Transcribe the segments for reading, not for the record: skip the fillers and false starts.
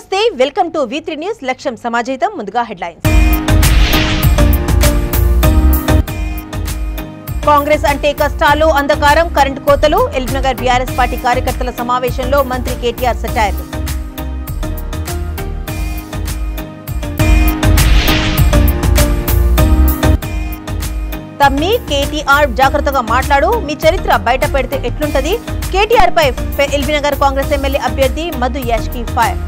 నమస్తే welcome to V3 news లక్ష్యం సమాజహితం ముందుగా హెడ్లైన్స్ కాంగ్రెస్ అంటే కష్టాలు అంధకారం కరెంట్ కోతలు ఎల్బీనగర్ బీఆర్ఎస్ పార్టీ కార్యకర్తల సమావేశంలో మంత్రి కేటీఆర్ సెటైర్ తమ్మి కేటీఆర్ జాగ్రత్తగా మాట్లాడు మీ చరిత్ర బయట పెడితే ఎట్లుంటది కేటీఆర్ పై ఎల్బీనగర్ కాంగ్రెస్ ఎమ్మెల్యే అభ్యర్థి మధు యాష్కి ఫైర్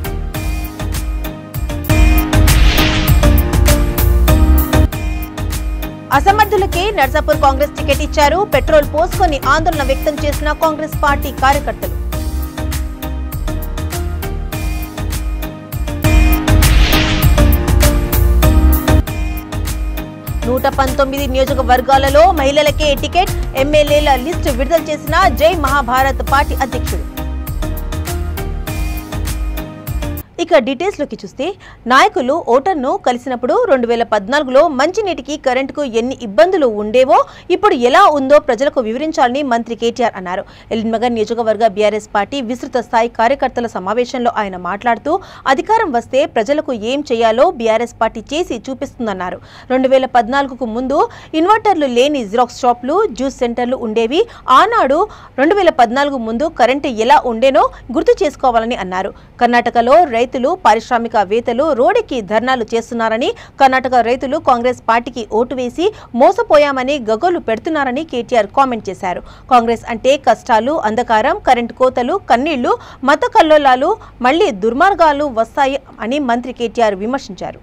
అసమర్థులకే నర్సాపూర్ కాంగ్రెస్ టికెట్ ఇచ్చారు పెట్రోల్ పోసుకొని ఆందోళన వ్యక్తం చేసిన కాంగ్రెస్ పార్టీ కార్యకర్తలు 119 నియోజకవర్గాలలో మహిళలకే టికెట్ ఎమ్మెల్యేల లిస్టు విడుదల చేసిన జై మహాభారత్ పార్టీ అధ్యక్షుడు ఇక డీటెయిల్స్ లోకి చూస్తే నాయకులు ఓటర్ను కలిసినప్పుడు 2014లో మంచినీటికి కరెంటుకు ఎన్ని ఇబ్బందులు ఉండేవో ఇప్పుడు ఎలా ఉందో ప్రజలకు వివరించాలని మంత్రి కేటీఆర్ అన్నారు. ఎల్బీనగర్ నియోజకవర్గ బీఆర్ఎస్ పార్టీ విస్తృత స్థాయి కార్యకర్తల సమావేశంలో ఆయన మాట్లాడుతూ అధికారం వస్తే ప్రజలకు ఏం చేయాలో బీఆర్ఎస్ పార్టీ చేసి చూపిస్తుందన్నారు. 2014కు ముందు ఇన్వర్టర్లు లేని జిరాక్స్ షాపులు జ్యూస్ సెంటర్లు ఉండేవి. ఆనాడు 2014 ముందు కరెంటు ఎలా ఉండేనో గుర్తు చేసుకోవాలని అన్నారు. కర్ణాటకలో రైతులు పారిశ్రామికవేత్తలు రోడ్డుకి ధర్నాలు చేస్తున్నారని కర్ణాటక రైతులు కాంగ్రెస్ పార్టీకి ఓటు వేసి మోసపోయామని గగ్గోలు పెడుతున్నారని కేటీఆర్ కామెంట్ చేశారు. కాంగ్రెస్ అంటే కష్టాలు అంధకారం కరెంటు కోతలు కన్నీళ్లు మత కల్లోలాలు మళ్లీ దుర్మార్గాలు వస్తాయి అని మంత్రి కేటీఆర్ విమర్శించారు.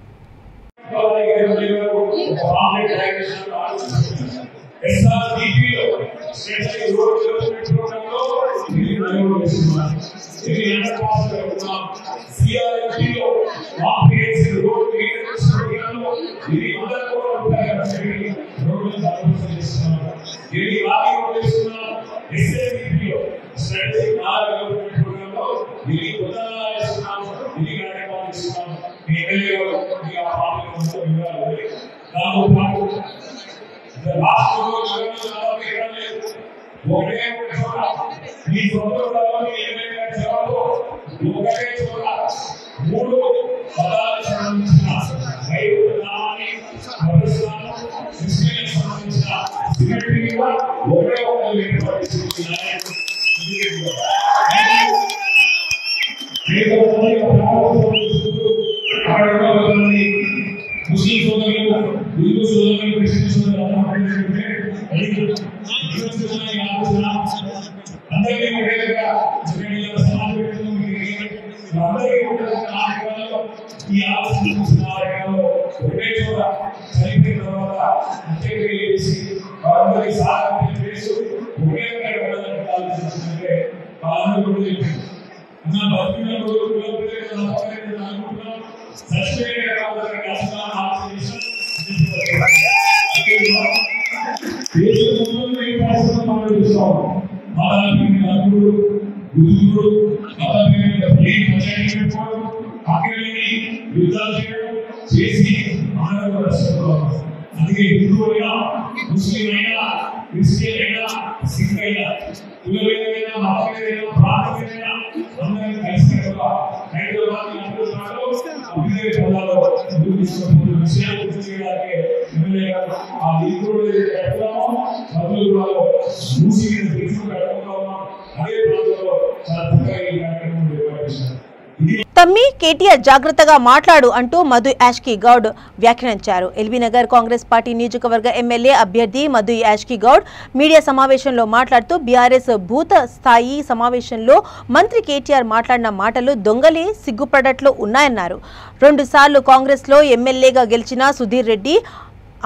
తమ్మి కేటీఆర్ జాగ్రత్తగా మాట్లాడు అంటూ మధు యాష్కి గౌడ్ వ్యాఖ్యానించారు. ఎల్బీనగర్ కాంగ్రెస్ పార్టీ నియోజకవర్గ ఎమ్మెల్యే అభ్యర్థి మధు యాష్కి గౌడ్ మీడియా సమావేశంలో మాట్లాడుతూ బీఆర్ఎస్ బూత్ స్థాయి సమావేశంలో మంత్రి కేటీఆర్ మాట్లాడిన మాటలు దొంగలే సిగ్గుపడట్లో ఉన్నాయన్నారు. 2 సార్లు కాంగ్రెస్లో ఎమ్మెల్యేగా గెలిచిన సుధీర్ రెడ్డి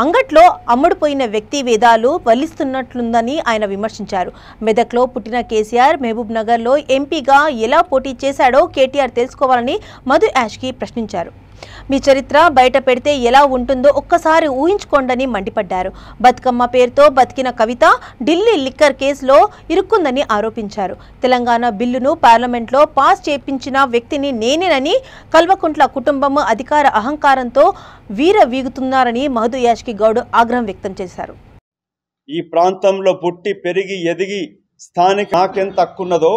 అంగట్లో అమ్ముడుపోయిన వ్యక్తి వేదాలు వల్లిస్తున్నట్లుందని ఆయన విమర్శించారు. మెదక్లో పుట్టిన కేసీఆర్ మహబూబ్ నగర్లో ఎంపీగా ఎలా పోటీ చేశాడో కేటీఆర్ తెలుసుకోవాలని మధు యాష్కి ప్రశ్నించారు. మీ చరిత్ర బయట పెడితే ఎలా ఉంటుందో ఒక్కసారి ఊహించుకోండని మండిపడ్డారు. బతుకమ్మ పేరుతో బతికిన కవిత ఢిల్లీ లిక్కర్ కేసులో ఇరుక్కుందని ఆరోపించారు. తెలంగాణ బిల్లును పార్లమెంట్లో పాస్ చేయించిన వ్యక్తిని నేనేనని కల్వకుంట్ల కుటుంబం అధికార అహంకారంతో వీరవీగుతున్నారని మధు యాష్కి గౌడ్ ఆగ్రహం వ్యక్తం చేశారు. ఈ ప్రాంతంలో పుట్టి పెరిగి ఎదిగి స్థానిక నాకెంత హక్కున్నదో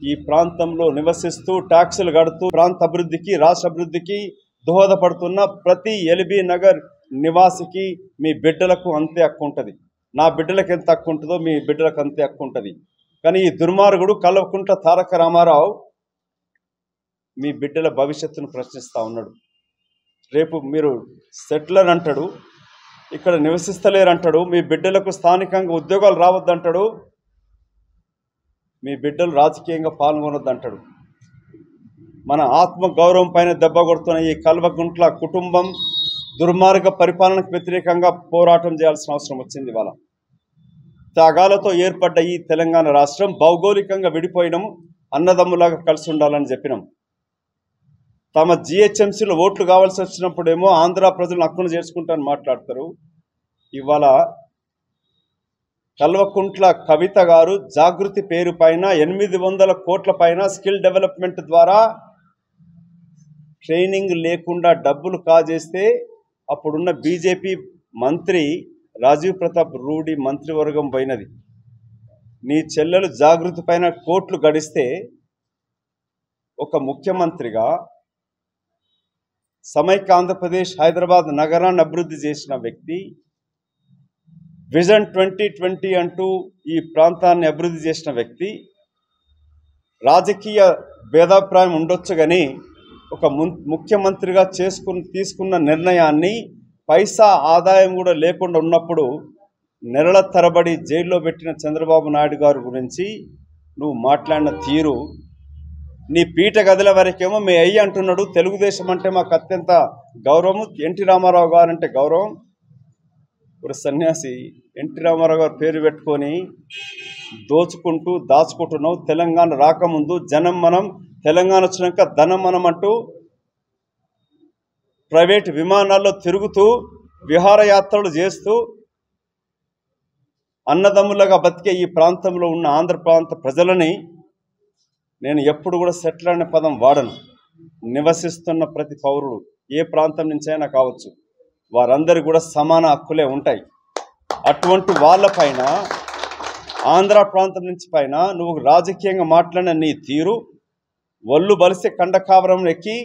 ఈ ప్రాంతంలో నివసిస్తూ ట్యాక్సులు కడుతూ ప్రాంత అభివృద్ధికి రాష్ట్ర అభివృద్ధికి దోహదపడుతున్న ప్రతి ఎల్బీ నగర్ నివాసికి మీ బిడ్డలకు అంతే హక్కు ఉంటుంది. నా బిడ్డలకు ఎంత హక్కు ఉంటుందో మీ బిడ్డలకు అంతే హక్కు ఉంటుంది. కానీ ఈ దుర్మార్గుడు కల్వకుంట్ల తారక రామారావు మీ బిడ్డల భవిష్యత్తును ప్రశ్నిస్తూ ఉన్నాడు. రేపు మీరు సెటిలర్ అంటాడు, ఇక్కడ నివసిస్తలేరు అంటాడు, మీ బిడ్డలకు స్థానికంగా ఉద్యోగాలు రావద్దంటాడు, మీ బిడ్డలు రాజకీయంగా పాల్గొనొద్దంటాడు. మన ఆత్మ గౌరవం పైన దెబ్బ కొడుతున్న ఈ కల్వకుంట్ల కుటుంబం దుర్మార్గ పరిపాలనకు వ్యతిరేకంగా పోరాటం చేయాల్సిన అవసరం వచ్చింది. ఇవాళ త్యాగాలతో ఏర్పడ్డ ఈ తెలంగాణ రాష్ట్రం భౌగోళికంగా విడిపోయినాము, అన్నదమ్ములాగా కలిసి ఉండాలని చెప్పినాం. తమ జిహెచ్ఎంసీలో ఓట్లు కావాల్సి వచ్చినప్పుడేమో ఆంధ్ర ప్రజలను హక్కును చేర్చుకుంటారని మాట్లాడతారు. ఇవాళ కల్వకుంట్ల కవిత గారు జాగృతి పేరు పైన 800 కోట్ల పైన స్కిల్ డెవలప్మెంట్ ద్వారా ట్రైనింగ్ లేకుండా డబ్బులు కాజేస్తే అప్పుడున్న బీజేపీ మంత్రి రాజీవ్ ప్రతాప్ రూడి మంత్రివర్గం పోయినది. నీ చెల్లెలు జాగృతి పైన కోట్లు గడిస్తే ఒక ముఖ్యమంత్రిగా సమైక్య ఆంధ్రప్రదేశ్ హైదరాబాద్ నగరాన్ని అభివృద్ధి చేసిన వ్యక్తి, విజన్ 2020 అంటూ ఈ ప్రాంతాన్ని అభివృద్ధి చేసిన వ్యక్తి, రాజకీయ భేదాభిప్రాయం ఉండొచ్చు కానీ ఒక ముఖ్యమంత్రిగా తీసుకున్న నిర్ణయాన్ని పైసా ఆదాయం కూడా లేకుండా ఉన్నప్పుడు నెలల తరబడి జైల్లో పెట్టిన చంద్రబాబు నాయుడు గారి గురించి నువ్వు మాట్లాడిన తీరు, నీ పీట గదిల వరకేమో మీ అయ్యి అంటున్నాడు, తెలుగుదేశం అంటే మాకు అత్యంత గౌరవం, ఎన్టీ రామారావు గారు అంటే గౌరవం. ఒక సన్యాసి ఎన్టీ రామారావు గారు పేరు పెట్టుకొని దోచుకుంటూ దాచుకుంటున్నావు. తెలంగాణ రాకముందు జనం మనం, తెలంగాణ వచ్చినాక ధనం మనం అంటూ ప్రైవేట్ విమానాల్లో తిరుగుతూ విహారయాత్రలు చేస్తూ అన్నదమ్ములుగా బతికే ఈ ప్రాంతంలో ఉన్న ఆంధ్ర ప్రాంత ప్రజలని నేను ఎప్పుడు కూడా సెటిల్ అనే పదం వాడను. నివసిస్తున్న ప్రతి పౌరుడు ఏ ప్రాంతం నుంచైనా కావచ్చు, వారందరికీ కూడా సమాన హక్కులే ఉంటాయి. అటువంటి వాళ్ళపైన, ఆంధ్ర ప్రాంతం నుంచి పైన నువ్వు రాజకీయంగా మాట్లాడిన నీ తీరు, ఒళ్ళు బలిసే కండకావరం ఎక్కి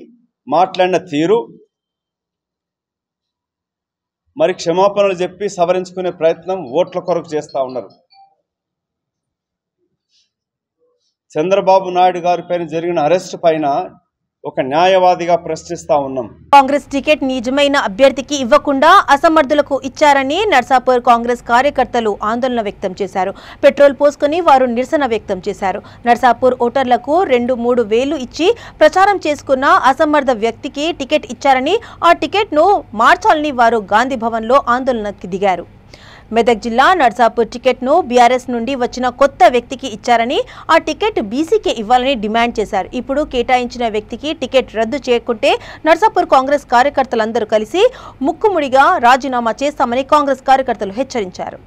మాట్లాడిన తీరు, మరి క్షమాపణలు చెప్పి సవరించుకునే ప్రయత్నం ఓట్ల కొరకు చేస్తూ ఉన్నారు. చంద్రబాబు నాయుడు గారి పైన జరిగిన అరెస్ట్ పైన ఒక న్యాయవాదిగా ప్రశ్నిస్తా ఉన్నాం. కాంగ్రెస్ టికెట్ నిజమైన అభ్యర్థికి ఇవ్వకుండా అసమర్థులకు ఇచ్చారని నర్సాపూర్ కాంగ్రెస్ కార్యకర్తలు ఆందోళన వ్యక్తం చేశారు. పెట్రోల్ పోసుకుని వారు నిరసన వ్యక్తం చేశారు. నర్సాపూర్ ఓటర్లకు 2-3 వేలు ఇచ్చి ప్రచారం చేసుకున్న అసమర్థ వ్యక్తికి టికెట్ ఇచ్చారని, ఆ టికెట్ను మార్చాలని వారు గాంధీ భవన్లో ఆందోళనకు దిగారు. మెదక్ జిల్లా నర్సాపూర్ టికెట్ను బీఆర్ఎస్ నుండి వచ్చిన కొత్త వ్యక్తికి ఇచ్చారని, ఆ టికెట్ బీసీకే ఇవ్వాలని డిమాండ్ చేశారు. ఇప్పుడు కేటాయించిన వ్యక్తికి టికెట్ రద్దు చేయకుంటే నర్సాపూర్ కాంగ్రెస్ కార్యకర్తలందరూ కలిసి ముక్కుముడిగా రాజీనామా చేస్తామని కాంగ్రెస్ కార్యకర్తలు హెచ్చరించారు.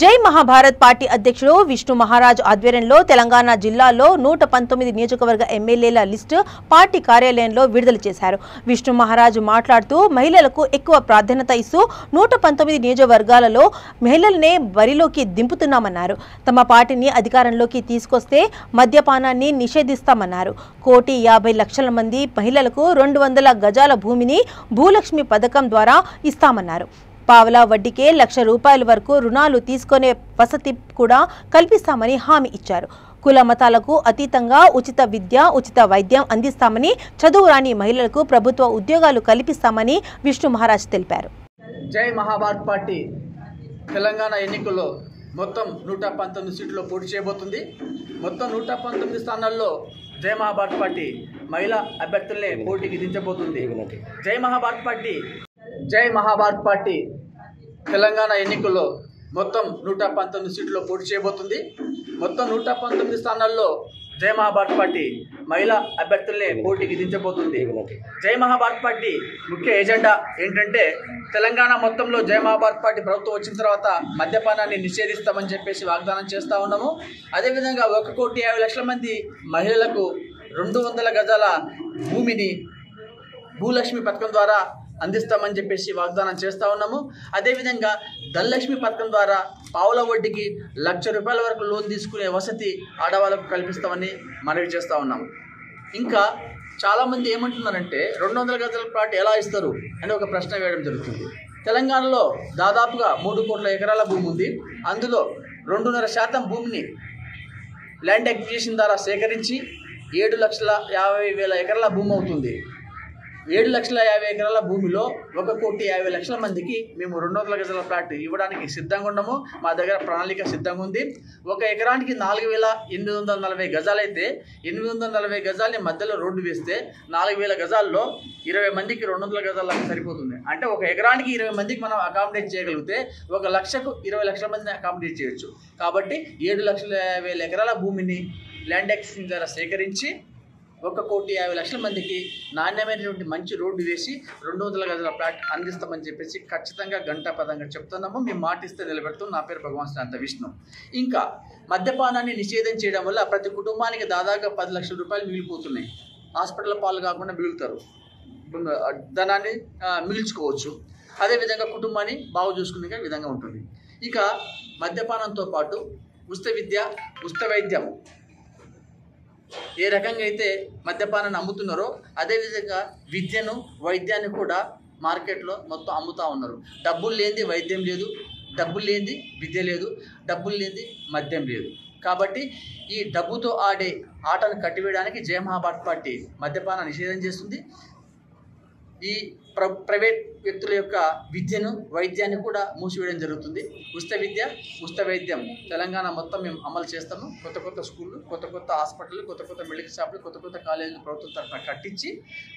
జై మహాభారత్ పార్టీ అధ్యక్షుడు విష్ణు మహారాజ్ ఆధ్వర్యంలో తెలంగాణ జిల్లాలో 119 నియోజకవర్గ ఎమ్మెల్యేల లిస్టు పార్టీ కార్యాలయంలో విడుదల చేశారు. విష్ణు మహారాజ్ మాట్లాడుతూ మహిళలకు ఎక్కువ ప్రాధాన్యత ఇస్తూ 119 నియోజకవర్గాలలో మహిళలనే బరిలోకి దింపుతున్నామన్నారు. తమ పార్టీని అధికారంలోకి తీసుకొస్తే మద్యపానాన్ని నిషేధిస్తామన్నారు. 1,50,00,000 మంది మహిళలకు 200 గజాల భూమిని భూలక్ష్మి పథకం ద్వారా ఇస్తామన్నారు. పావలా వడ్డీకే ₹1,00,000 వరకు రుణాలు తీసుకునే వసతి కూడా కల్పిస్తామని హామీ ఇచ్చారు. కుల మతాలకు అతీతంగా ఉచిత విద్య, ఉచిత వైద్యం అందిస్తామని, చదువు రాని మహిళలకు ప్రభుత్వ ఉద్యోగాలు కల్పిస్తామని విష్ణు మహారాజ్ తెలిపారు. జై మహాభారత్ పార్టీ తెలంగాణ ఎన్నికల్లో మొత్తం 119 సీట్లు పోటీ చేయబోతుంది. మొత్తం 119 స్థానాల్లో జై మహాభారత్ పార్టీ మహిళా అభ్యర్థులనే పోటీకి దించబోతుంది. జై మహాభారత్ పార్టీ తెలంగాణ ఎన్నికల్లో మొత్తం 119 సీట్లు పోటీ చేయబోతుంది. మొత్తం 119 స్థానాల్లో జై మహాభారత్ పార్టీ మహిళా అభ్యర్థులనే పోటీకి దించబోతుంది. జై మహాభారత్ పార్టీ ముఖ్య ఎజెండా ఏంటంటే తెలంగాణ మొత్తంలో జై మహాభారత్ పార్టీ ప్రభుత్వం వచ్చిన తర్వాత మద్యపానాన్ని నిషేధిస్తామని చెప్పేసి వాగ్దానం చేస్తూ ఉన్నాము. అదేవిధంగా 1,50,00,000 మంది మహిళలకు 200 గజాల భూమిని భూలక్ష్మి పథకం ద్వారా అందిస్తామని చెప్పేసి వాగ్దానం చేస్తూ ఉన్నాము. అదేవిధంగా ధనలక్ష్మి పథకం ద్వారా పావుల వడ్డీకి ₹1,00,000 వరకు లోన్ తీసుకునే వసతి ఆడవాళ్ళకు కల్పిస్తామని మనవి చేస్తూ ఉన్నాము. ఇంకా చాలామంది ఏమంటున్నారంటే 200 గజాల ప్లాట్ ఎలా ఇస్తారు అని ఒక ప్రశ్న వేయడం జరుగుతుంది. తెలంగాణలో దాదాపుగా 3 కోట్ల ఎకరాల భూమి ఉంది. అందులో 2.5% భూమిని ల్యాండ్ అక్విజిషన్ ద్వారా సేకరించి 7,50,000 ఎకరాల భూమి అవుతుంది. 7,50,000 ఎకరాల భూమిలో 1,50,00,000 మందికి మేము 200 గజాల ప్లాట్ ఇవ్వడానికి సిద్ధంగా ఉన్నాము. మా దగ్గర ప్రణాళిక సిద్ధంగా ఉంది. ఒక ఎకరానికి 4,840 గజాలైతే 840 గజాలని మధ్యలో రోడ్డు వేస్తే 4,000 గజాల్లో 20 మందికి 200 గజాలకు సరిపోతుంది. అంటే ఒక ఎకరానికి 20 మందికి మనం అకామిడేట్ చేయగలిగితే 1,00,000కు 20,00,000 మందిని అకామిడేట్ చేయొచ్చు. కాబట్టి 7,50,000 ఎకరాల భూమిని ల్యాండ్ అక్విజిషన్ ద్వారా సేకరించి 1,50,00,000 మందికి నాణ్యమైనటువంటి మంచి రోడ్డు వేసి 200 గజాల ప్లాట్ అందిస్తామని చెప్పేసి ఖచ్చితంగా గంటాపదంగా చెప్తున్నాము. మేము మాటిస్తే నిలబెడతాం. నా పేరు భగవాన్ శ్రీనాథ్ విష్ణు. ఇంకా మద్యపానాన్ని నిషేధం చేయడం వల్ల ప్రతి కుటుంబానికి దాదాపుగా ₹10,00,000 మిగిలిపోతున్నాయి. హాస్పిటల్ పాలు కాకుండా మిగులుతారు, ధనాన్ని మిగిల్చుకోవచ్చు. అదేవిధంగా కుటుంబాన్ని బాగు చూసుకునే విధంగా ఉంటుంది. ఇక మద్యపానంతో పాటు ఉచిత విద్య, ఉచిత వైద్యం ఏ రకంగా అయితే మద్యపానాన్ని అమ్ముతున్నారో అదేవిధంగా విద్యను, వైద్యాన్ని కూడా మార్కెట్లో మొత్తం అమ్ముతూ ఉన్నారు. డబ్బులు లేనిది వైద్యం లేదు, డబ్బులు లేనిది విద్య లేదు, డబ్బులు లేనిది మద్యం లేదు. కాబట్టి ఈ డబ్బుతో ఆడే ఆటను కట్టివేయడానికి జై మహాభారత్ పార్టీ మద్యపాన నిషేధం చేస్తుంది. ఈ ప్రైవేట్ వ్యక్తుల యొక్క విద్యను, వైద్యాన్ని కూడా మూసివేయడం జరుగుతుంది. ఉచిత విద్య, ఉచిత వైద్యం తెలంగాణ మొత్తం మేము అమలు చేస్తాము. కొత్త స్కూళ్ళు, కొత్త హాస్పిటళ్ళు, కొత్త మెడికల్ షాపులు, కొత్త కాలేజీలు ప్రభుత్వం తరఫున కట్టించి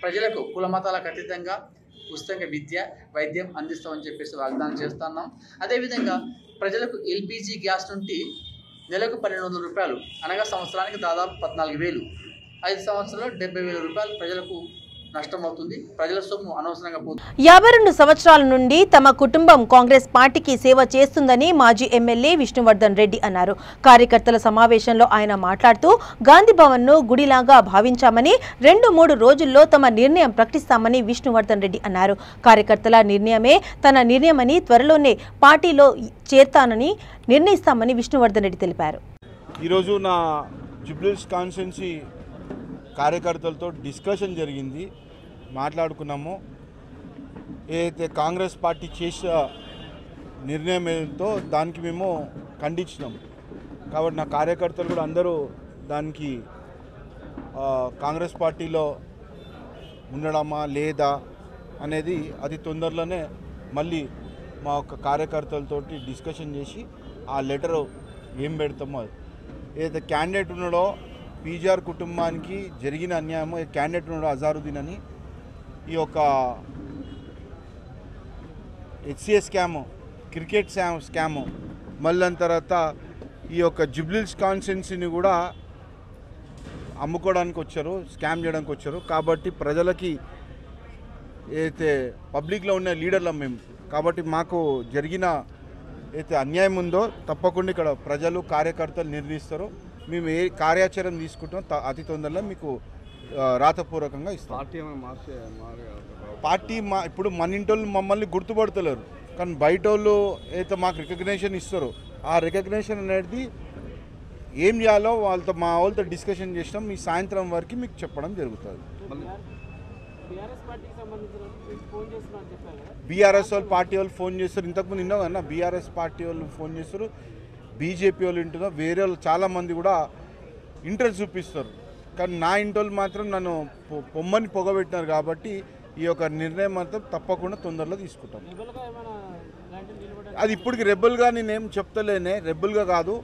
ప్రజలకు కుల మతాలకు అతీతంగా ఉచితంగా విద్య, వైద్యం అందిస్తామని చెప్పేసి వాగ్దానం చేస్తున్నాం. అదేవిధంగా ప్రజలకు ఎల్పిజి గ్యాస్ నుండి నెలకు ₹1,200, అనగా సంవత్సరానికి దాదాపు 14,000, 5 సంవత్సరాలు ₹70,000 ప్రజలకు నష్టమవుతుంది. ప్రజల సొమ్ము అనవసరంగా పోతుంది. 52 సంవత్సరాల నుండి తమ కుటుంబం కాంగ్రెస్ పార్టీకి సేవ చేస్తుందని మాజీ ఎమ్మెల్యే విష్ణువర్ధన్ రెడ్డి అన్నారు. కార్యకర్తల సమావేశంలో ఆయన మాట్లాడుతూ గాంధీ భవన్ ను గుడిలాగా భావించామని 2-3 రోజుల్లో తమ నిర్ణయం ప్రకటిస్తామని విష్ణువర్ధన్ రెడ్డి అన్నారు. కార్యకర్తల నిర్ణయమే తన నిర్ణయమని, త్వరలోనే పార్టీలో చేరతానని నిర్ణయిస్తామని విష్ణువర్ధన్ రెడ్డి తెలిపారు. ఈరోజు నా జుబ్లీహిల్స్ కాన్స్టిట్యుయెన్సీ కార్యకర్తలతో డిస్కషన్ జరిగింది, మాట్లాడుకున్నాము. ఏదైతే కాంగ్రెస్ పార్టీ చేసిన నిర్ణయం ఏదో దానికి మేము ఖండించినాం. కాబట్టి నా కార్యకర్తలు కూడా అందరూ దానికి కాంగ్రెస్ పార్టీలో ఉండడమా లేదా అనేది అతి తొందరలోనే మళ్ళీ మా యొక్క కార్యకర్తలతోటి డిస్కషన్ చేసి ఆ లెటరు ఏం పెడతామో, ఏదైతే క్యాండిడేట్ ఉన్నాడో పీజీఆర్ కుటుంబానికి జరిగిన అన్యాయమో, క్యాండిడేట్ ఉన్నాడో అజారుద్దీన్ అని, ఈ యొక్క హెచ్సిఎస్ స్కాము, క్రికెట్ స్కాము, మళ్ళీ తర్వాత ఈ యొక్క జుబ్లీహిల్స్ కాన్స్టిట్యుయెన్సీని కూడా అమ్ముకోవడానికి వచ్చారు, స్కామ్ చేయడానికి వచ్చారు. కాబట్టి ప్రజలకి ఏదైతే పబ్లిక్లో ఉన్న లీడర్లం మేము, కాబట్టి మాకు జరిగిన అయితే అన్యాయం ఉందో తప్పకుండా ఇక్కడ ప్రజలు, కార్యకర్తలు నిర్ణయిస్తారు. మేము ఏ కార్యాచరణ తీసుకుంటాం అతి తొందరలో మీకు రాతపూర్వకంగా ఇస్తాం. పార్టీ ఇప్పుడు మన ఇంటోళ్ళు మమ్మల్ని గుర్తుపడతలేరు, కానీ బయట వాళ్ళు అయితే మాకు రికగ్నేషన్ ఇస్తారో ఆ రికగ్నేషన్ అనేది ఏం చేయాలో వాళ్ళతో, మా వాళ్ళతో డిస్కషన్ చేసినాం. మీ సాయంత్రం వరకు మీకు చెప్పడం జరుగుతుంది. బీఆర్ఎస్ వాళ్ళు పార్టీ వాళ్ళు ఫోన్ చేస్తారు, ఇంతకుముందు విన్నావు కన్నా, బీఆర్ఎస్ పార్టీ వాళ్ళు ఫోన్ చేస్తారు, బీజేపీ వాళ్ళు వింటున్నారు, వేరే వాళ్ళు చాలామంది కూడా ఇంట్రెస్ట్ చూపిస్తారు. కానీ నా ఇంటోళ్ళు మాత్రం నన్ను పొమ్మని పొగబెట్టినారు. కాబట్టి ఈ యొక్క నిర్ణయం మాత్రం తప్పకుండా తొందరలో తీసుకుంటాం. అది ఇప్పటికి రెబల్గా నేనేం చెప్తలేనే, రెబల్గా కాదు,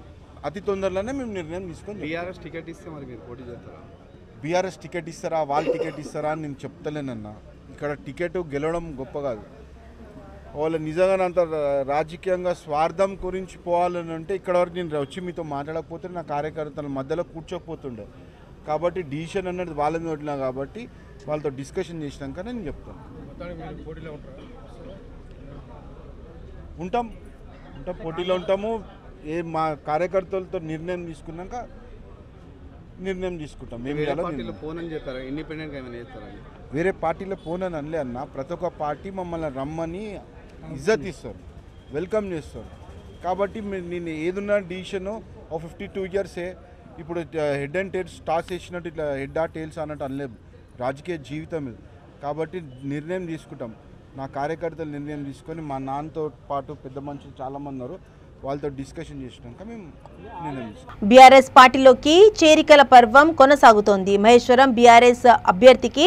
అతి తొందరలోనే మేము నిర్ణయం తీసుకొని. బీఆర్ఎస్ టికెట్ ఇస్తే మరి మీరు పోటీ చేస్తారా? బీఆర్ఎస్ టికెట్ ఇస్తారా, వాళ్ళు టికెట్ ఇస్తారా అని నేను చెప్తలేనన్నా. ఇక్కడ టికెట్ గెలవడం గొప్ప కాదు. వాళ్ళు నిజంగా అంత రాజకీయంగా స్వార్థం గురించి పోవాలని అంటే ఇక్కడ వరకు నేను వచ్చి మీతో మాట్లాడకపోతే నా కార్యకర్తల మధ్యలో కూర్చోకపోతుండే. కాబట్టి డిసిషన్ అన్నది వాళ్ళని వదిలినా కాబట్టి వాళ్ళతో డిస్కషన్ చేసినాక నేను చెప్తాను. ఉంటాం పోటీలో ఉంటాము. మా కార్యకర్తలతో నిర్ణయం తీసుకున్నాక నిర్ణయం తీసుకుంటాం. మేము పోనని చెప్పారా? ఇండిపెండెంట్గా ఏమైనా చేస్తారా? వేరే పార్టీలో పోనని అనలే అన్న. ప్రతి ఒక్క పార్టీ మమ్మల్ని రమ్మని ఇజ్జత్ ఇస్తారు, వెల్కమ్ చేస్తారు. కాబట్టి నేను ఏదున్న డిసిషను 52 ఇయర్సే. ఇప్పుడు హెడ్ అండ్ టైల్స్ టాస్ వేసినట్టు ఇట్లా హెడ్ ఆ టైల్స్ అన్నట్టు అనలేదు. రాజకీయ జీవితం ఇది. కాబట్టి నిర్ణయం తీసుకుంటాం. నా కార్యకర్తలు నిర్ణయం తీసుకొని మా నాన్నతో పాటు పెద్ద మనుషులు చాలామంది ఉన్నారు, వాళ్ళతో డిస్కషన్ చేసినాక మేము నిర్ణయం తీసుకుంటాం. బీఆర్ఎస్ పార్టీలోకి చేరికల పర్వం కొనసాగుతోంది. మహేశ్వరం బీఆర్ఎస్ అభ్యర్థికి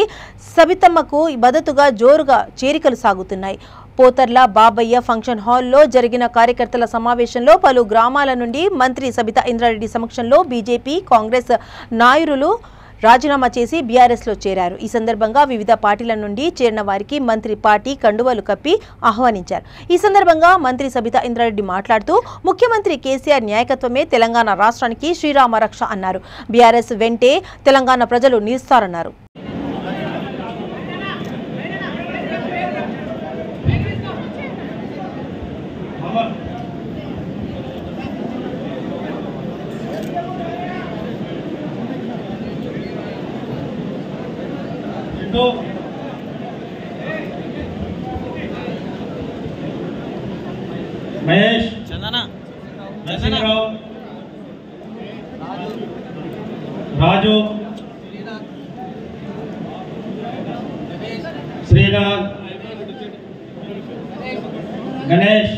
సబితమ్మకు మద్దతుగా జోరుగా చేరికలు సాగుతున్నాయి. పోతర్ల బాబయ్య ఫంక్షన్ హాల్లో జరిగిన కార్యకర్తల సమావేశంలో పలు గ్రామాల నుండి మంత్రి సబితా ఇంద్రారెడ్డి సమక్షంలో బీజేపీ, కాంగ్రెస్ నాయకులు రాజీనామా చేసి బీఆర్ఎస్లో చేరారు. ఈ సందర్భంగా వివిధ పార్టీల నుండి చేరిన వారికి మంత్రి పార్టీ కండువాలు కప్పి ఆహ్వానించారు. ఈ సందర్భంగా మంత్రి సబితా ఇంద్రారెడ్డి మాట్లాడుతూ ముఖ్యమంత్రి కేసీఆర్ నాయకత్వమే తెలంగాణ రాష్ట్రానికి శ్రీరామ రక్ష అన్నారు. బీఆర్ఎస్ వెంటే తెలంగాణ ప్రజలు నిలుస్తారన్నారు. మహేష్, నరసింహరావు, రాజు, శ్రీనాథ్, గణేష్,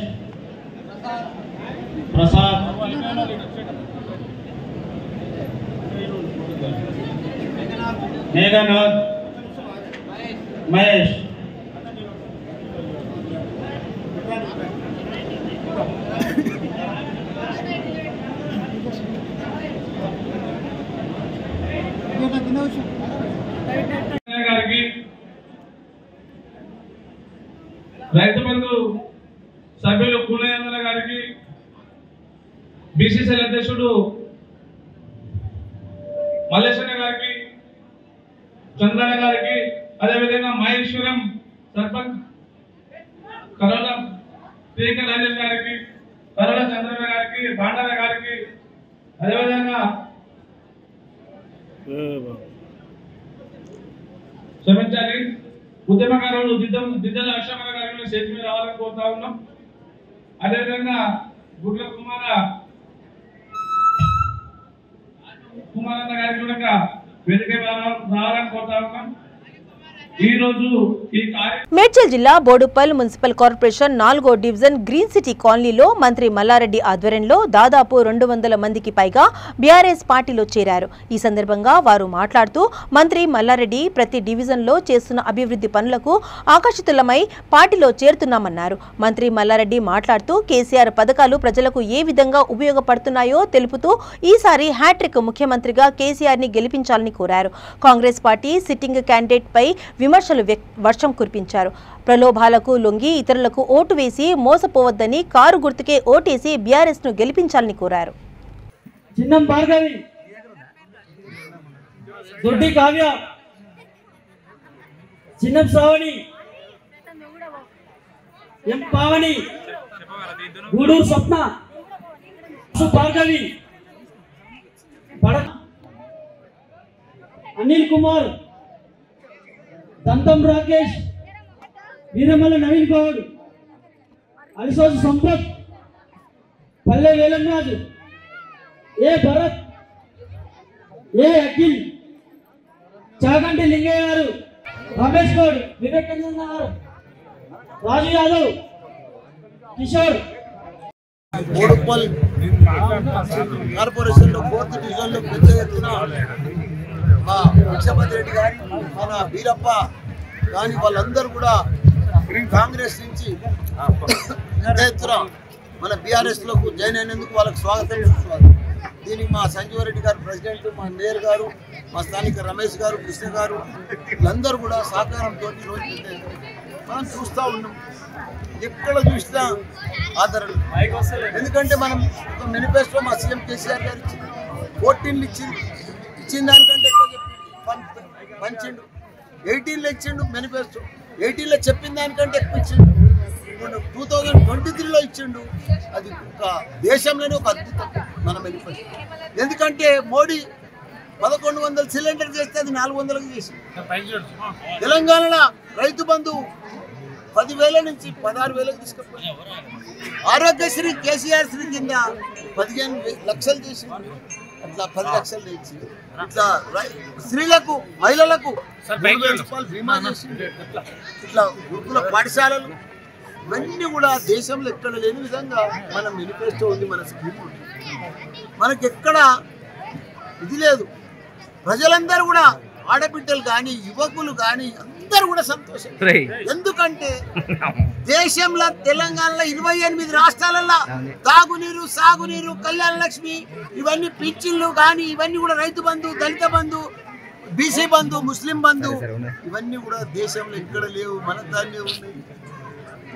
ప్రసాద్, మేఘనాథ్, మహేష్. గారికి రైతు బంధు సభ్యులు పూలయ్య గారికి, బీసీసీఎల్ అధ్యక్షుడు మల్లేశ్వర గారికి, చంద్రన్న గారికి, అదేవిధంగా మహేశ్వరం సర్పంచ్ కరోల టీకే రాజేష్ గారికి, కరోల చంద్రన్న గారికి, బాండర గారికి, అదేవిధంగా క్షమించాలి ఉద్యమకారులు దిద్దల అక్షమ గారిని స్టేజ్ మీద రావాలని కోరుతా ఉన్నాం. అదేవిధంగా గుడ్ల కుమారన్న గారికి కూడా వేదిక రావాలని కోరుతా ఉన్నాం. మేడ్చల్ జిల్లా బోడుపల్ మున్సిపల్ కార్పొరేషన్ 4వ డివిజన్ గ్రీన్ సిటీ కాలనీలో మంత్రి మల్లారెడ్డి ఆధ్వర్యంలో దాదాపు 200 మందికి పైగా బీఆర్ఎస్ పార్టీలో చేరారు. ఈ సందర్భంగా వారు మాట్లాడుతూ మంత్రి మల్లారెడ్డి ప్రతి డివిజన్లో చేస్తున్న అభివృద్ధి పనులకు ఆకర్షితులమై పార్టీలో చేరుతున్నామన్నారు. మంత్రి మల్లారెడ్డి మాట్లాడుతూ కేసీఆర్ పథకాలు ప్రజలకు ఏ విధంగా ఉపయోగపడుతున్నాయో తెలుపుతూ ఈసారి హ్యాట్రిక్ ముఖ్యమంత్రిగా కేసీఆర్ ని గెలిపించాలని కోరారు. కాంగ్రెస్ పార్టీ సిట్టింగ్ క్యాండిడేట్ పై విమర్శలు వర్షం కురిపించారు. ప్రలోభాలకు లొంగి ఇతరులకు ఓటు వేసి మోసపోవద్దని కారు గుర్తుకే ఓటేసి బీఆర్ఎస్ ను గెలిపించాలని కోరారు. చిన్నం భార్గవి, దొడ్డి కావ్య, చిన్నం శ్రావణి, ఎం పావని, గూడూరు స్వప్న, భార్గవి, అనిల్ కుమార్, దంతం రాకేష్, వీరమల్ల నవీన్ గౌడ్, అలిసోజు సంపత్, పల్లె వేలన్నాథ్, ఏ భరత్, ఏ అఖిల్, చాగంటి లింగయ్య గారు, రమేష్ గౌడ్, వివేకానంద గారు, రాజు యాదవ్, కిషోర్. బోడుపల్ కార్పొరేషన్ లో 4th డివిజన్ లో పెద్ద ఎత్తున మా ముఖ్యమంత్రి రెడ్డి గారి, మన వీరప్ప కానీ వాళ్ళందరూ కూడా కాంగ్రెస్ నుంచి పెద్ద ఎత్తున మన బీఆర్ఎస్లోకి జాయిన్ అయినందుకు వాళ్ళకి స్వాగతం. దీనికి మా సంజీవరెడ్డి గారు ప్రెసిడెంట్, మా మేయర్ గారు, మా స్థానిక రమేష్ గారు, కృష్ణ గారు వీళ్ళందరూ కూడా సహకారంతో ఈరోజు మనం చూస్తూ ఉన్నాం. ఎక్కడ చూసినా ఆదరణ. ఎందుకంటే మనం ఒక మేనిఫెస్టో మా సీఎం కేసీఆర్ గారు ఇచ్చింది, 14 ఇచ్చిన దానికంటే ఎక్కువ చెప్పింది, పంచిండు. 18లో ఇచ్చిండు మేనిఫెస్టో, 18లో చెప్పిన దానికంటే ఎక్కువ ఇచ్చిండు. 2023లో ఇచ్చిండు. అది ఒక దేశంలోనే ఒక అద్భుతం మన మేనిఫెస్టో. ఎందుకంటే మోడీ 1100 సిలిండర్ చేస్తే అది 400కి చేసి, తెలంగాణలో రైతు బంధు 10,000 నుంచి 16,000కి తీసుకుపోయి, ఆరోగ్యశ్రీ కేసీఆర్ శ్రీ కింద 15 లక్షలు చేసి, అట్లా 10 లక్షలు తెచ్చి, ఇట్లా స్త్రీలకు మహిళలకు 3,000 రూపాయలు బీమా చేసి, ఇట్లా గురుకుల పాఠశాలలు ఇవన్నీ కూడా దేశంలో ఎక్కడ లేని విధంగా మన మేనిఫెస్టో ఉంది, మన స్కీమ్ ఉంది. మనకి ఎక్కడ ఇది లేదు. ప్రజలందరూ కూడా ఆడబిడ్డలు కానీ యువకులు కానీ అందరూ కూడా సంతోషం. ఎందుకంటే దేశంలో తెలంగాణలో 28 రాష్ట్రాలలో తాగునీరు, సాగునీరు, కళ్యాణ లక్ష్మి ఇవన్నీ పింఛన్లు కానీ ఇవన్నీ కూడా రైతు బంధు, దళిత బంధు, బీసీ బంధు, ముస్లిం బంధు ఇవన్నీ కూడా దేశంలో ఎక్కడ లేవు, మన దాన్నే ఉన్నాయి.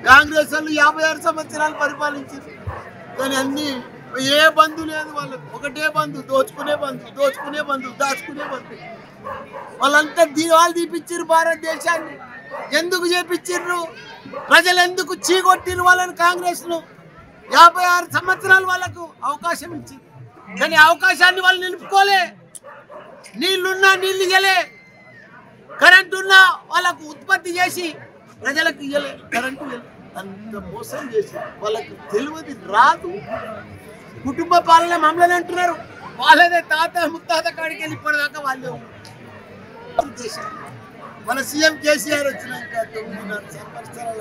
కాంగ్రెస్ వాళ్ళు 56 సంవత్సరాలు పరిపాలించారు కానీ అన్ని ఏ బంధు లేదు వాళ్ళకు. ఒకటే బంధు, దోచుకునే బంధు, దోచుకునే బంధు, దాచుకునే బంధు. వాళ్ళంతా దీవాలు తీపిచ్చారు భారతదేశాన్ని. ఎందుకు చేపించారు? ప్రజలు ఎందుకు చీకొట్టిరు వాళ్ళని? కాంగ్రెస్ను 56 సంవత్సరాలు వాళ్ళకు అవకాశం ఇచ్చింది కానీ అవకాశాన్ని వాళ్ళు నిలుపుకోలే. నీళ్లున్నా నీళ్ళు ఇయ్యలే, కరెంటు ఉన్నా వాళ్ళకు ఉత్పత్తి చేసి ప్రజలకు ఇయ్యలే, కరెంటు ఇయ్యలే. అంత మోసం చేసి వాళ్ళకు తెలియదు, రాదు. కుటుంబ పాలన మమ్మల్ని అంటున్నారు. వాళ్ళదే తాత ముత్తాత కాడికి వెళ్ళి ఇప్పటిదాకా వాళ్ళే చేశారు. మన సీఎం కేసీఆర్ వచ్చినాక 9 సంవత్సరాల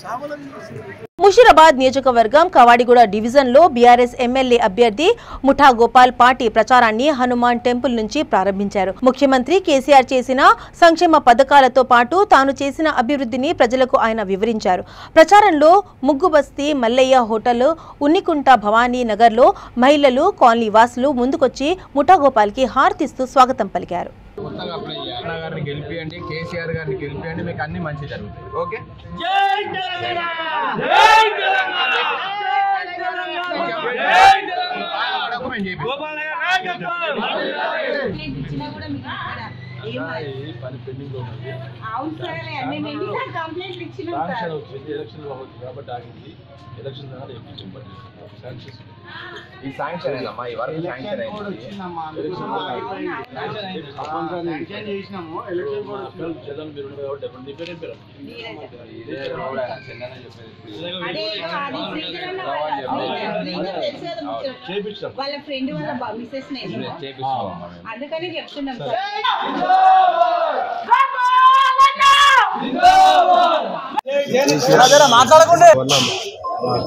సామలం చేశారు. ముషీరాబాద్ నియోజకవర్గం కవాడిగూడ డివిజన్లో బీఆర్ఎస్ ఎమ్మెల్యే అభ్యర్థి ముఠా గోపాల్ పార్టీ ప్రచారాన్ని హనుమాన్ టెంపుల్ నుంచి ప్రారంభించారు. ముఖ్యమంత్రి కేసీఆర్ చేసిన సంక్షేమ పథకాలతో పాటు తాను చేసిన అభివృద్ధిని ప్రజలకు ఆయన వివరించారు. ప్రచారంలో ముగ్గుబస్తీ మల్లయ్య హోటల్, ఉన్నికుంట భవానీ నగర్లో మహిళలు, కాలనీ వాసులు ముందుకొచ్చి ముఠా గోపాల్కి హారతిస్తూ స్వాగతం పలికారు. గారిని గెలిపియండి, కేసీఆర్ గారిని గెలిపియండి, మీకు అన్ని మంచి జరుగుతాయి. ఓకే, ఈ శాంక్షన్ అయినమ్మా, ఈ వరకు శాంక్షన్ అయింది. వాళ్ళ ఫ్రెండ్ వాళ్ళ మిసెస్ అందుకని చెప్తున్నాం సార్.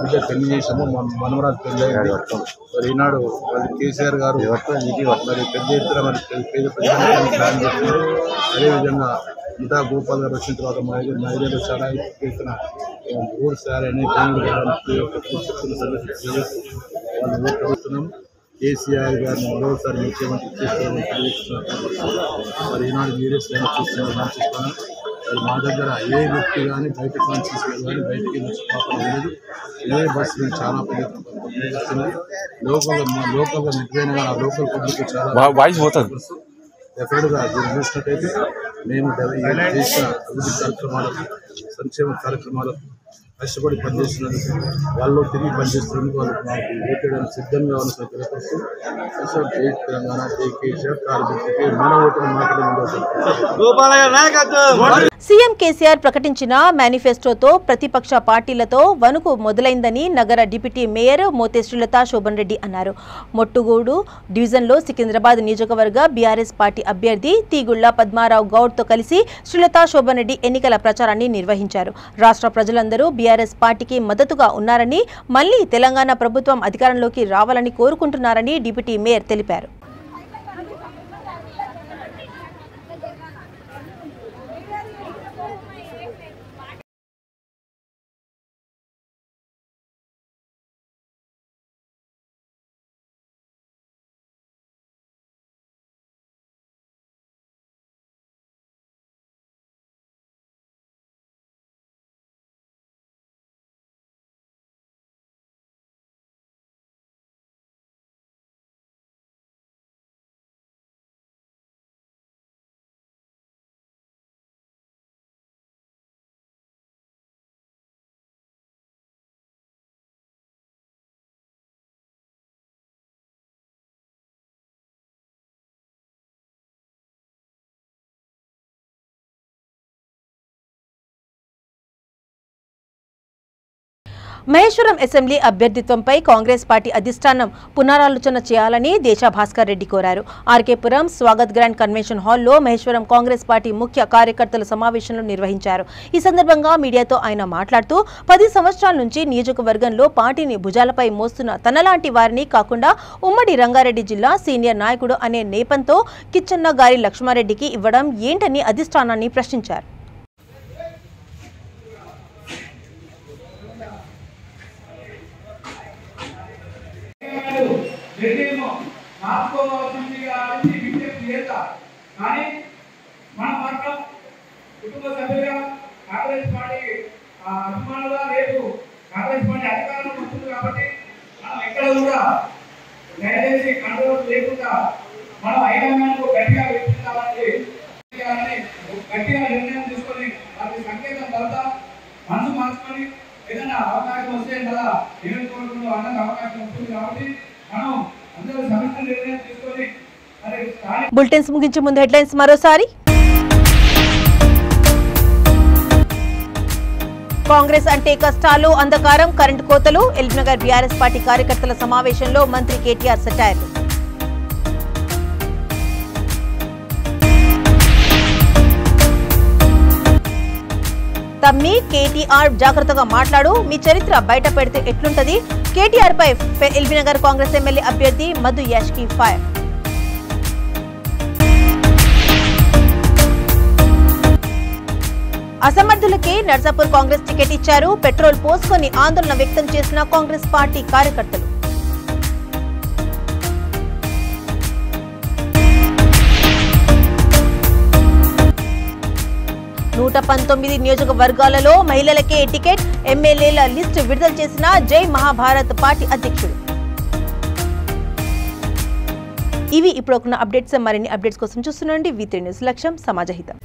బిడ్డ పెళ్లి చేసాము, మనవరాలు పెళ్లి అయింది. మరి ఈనాడు మరి కేసీఆర్ గారు మరి పెద్ద ఎత్తున మరి పేద ప్రజలకు ప్లాన్ చేస్తున్నారు. అదేవిధంగా ముఠా గోపాల్ గారు వచ్చిన తర్వాత మహిళలు చాలా ఎత్తున రోడ్స్ తయారని వాళ్ళు ఓట్లుస్తున్నాం. కేసీఆర్ గారిని మరోసారి ముఖ్యమంత్రి చేస్తామని తెలియజేస్తున్నారు. మరి ఈనాడు మీరే శ్రేణి చూస్తున్నారు. మరి మా దగ్గర ఏ వ్యక్తి కానీ బయటకు తీసుకెళ్ళి కానీ బయటకి పాపం లేదు. ఏ బస్సు మేము చాలా ఉపయోగిస్తున్నాం. లోకల్గా నిజమైన లోకల్ పబ్లిక్ చాలా వాయిస్ పోతుంది. డెఫినెట్గా దీన్ని చూసినట్టయితే మేము చేసిన అభివృద్ధి కార్యక్రమాలకు, సంక్షేమ కార్యక్రమాలకు కష్టపడి పనిచేస్తున్నందుకు, వాళ్ళు తిరిగి పనిచేస్తున్నందుకు వాళ్ళు మాకు ఓటేయడానికి సిద్ధంగా ఉన్న తెలియపరుస్తూ జై తెలంగాణ, జై కేసీఆర్, కార్మికులకి మన ఓటును మాట్లాడే. సీఎం కేసీఆర్ ప్రకటించిన మేనిఫెస్టోతో ప్రతిపక్ష పార్టీలతో వణుకు మొదలైందని నగర డిప్యూటీ మేయర్ మోతే శ్రీలతా శోభన్ రెడ్డి అన్నారు. మొట్టుగూడు డివిజన్లో సికింద్రాబాద్ నియోజకవర్గ బీఆర్ఎస్ పార్టీ అభ్యర్థి తీగుళ్ల పద్మారావు గౌడ్తో కలిసి శ్రీలతా శోభన్ రెడ్డి ఎన్నికల ప్రచారాన్ని నిర్వహించారు. రాష్ట్ర ప్రజలందరూ బీఆర్ఎస్ పార్టీకి మద్దతుగా ఉన్నారని, మళ్లీ తెలంగాణ ప్రభుత్వం అధికారంలోకి రావాలని కోరుకుంటున్నారని డిప్యూటీ మేయర్ తెలిపారు. మహేశ్వరం అసెంబ్లీ అభ్యర్థిత్వంపై కాంగ్రెస్ పార్టీ అధిష్టానం పునరాలోచన చేయాలని దేశా భాస్కర్ రెడ్డి కోరారు. ఆర్కేపురం స్వాగత్ గ్రాండ్ కన్వెన్షన్ హాల్లో మహేశ్వరం కాంగ్రెస్ పార్టీ ముఖ్య కార్యకర్తల సమావేశంలో నిర్వహించారు. ఈ సందర్భంగా మీడియాతో ఆయన మాట్లాడుతూ 10 సంవత్సరాల నుంచి నియోజకవర్గంలో పార్టీని భుజాలపై మోస్తున్న తనలాంటి వారిని కాకుండా ఉమ్మడి రంగారెడ్డి జిల్లా సీనియర్ నాయకుడు అనే నేపంతో కిచ్చన్న గారి లక్ష్మారెడ్డికి ఇవ్వడం ఏంటని అధిష్టానాన్ని ప్రశ్నించారు. కానీ మన మాత్రం కుటుంబ సభ్యులుగా కాంగ్రెస్ పార్టీ అభిమానులుగా రేపు కాంగ్రెస్ పార్టీ అధికారంలో వస్తుంది కాబట్టి మనం ఎక్కడ కూడా దయచేసి కంట్రోల్ లేకుండా మనం ఐకమ్యానికి గట్టిగా వ్యక్తించాలని గట్టిగా నిర్ణయం తీసుకొని వారికి సంకేతం పడతాం. మనసు మార్చుకొని ఏదైనా అవకాశం వస్తే మళ్ళా నియోజకవర్గంలో అన్నది అవకాశం వస్తుంది కాబట్టి మనం అందరూ సమస్య నిర్ణయం తీసుకొని బులెటిన్స్ ముగించే ముందు హెడ్లైన్స్ మరోసారి. కాంగ్రెస్ అంటే కష్టాలు, అంధకారం, కరెంటు కోతలు. ఎల్బీనగర్ బీఆర్ఎస్ పార్టీ కార్యకర్తల సమావేశంలో మంత్రి కేటీఆర్ సెటైర్లు. తమ్మి కేటీఆర్ జాగ్రత్తగా మాట్లాడు, మీ చరిత్ర బయట పెడితే ఎట్లుంటది. కేటీఆర్ పై ఎల్బీనగర్ కాంగ్రెస్ ఎమ్మెల్యే అభ్యర్థి మధు యాష్కి ఫైర్. అసమర్థులకే నర్సాపూర్ కాంగ్రెస్ టికెట్ ఇచ్చారు. పెట్రోల్ పోసుకొని ఆందోళన వ్యక్తం చేసిన కాంగ్రెస్ పార్టీ కార్యకర్తలు. నూట 19 నియోజకవర్గాలలో మహిళలకే టికెట్. ఎమ్మెల్యేల లిస్టు విడుదల చేసిన జై మహాభారత్ పార్టీ అధ్యక్షుడు. ఇవి ఇప్పుడు ఉన్న అప్డేట్స్. మరిన్ని అప్డేట్స్ కోసం చూస్తుండండి V3 న్యూస్. లక్ష్యం సమాజహితం.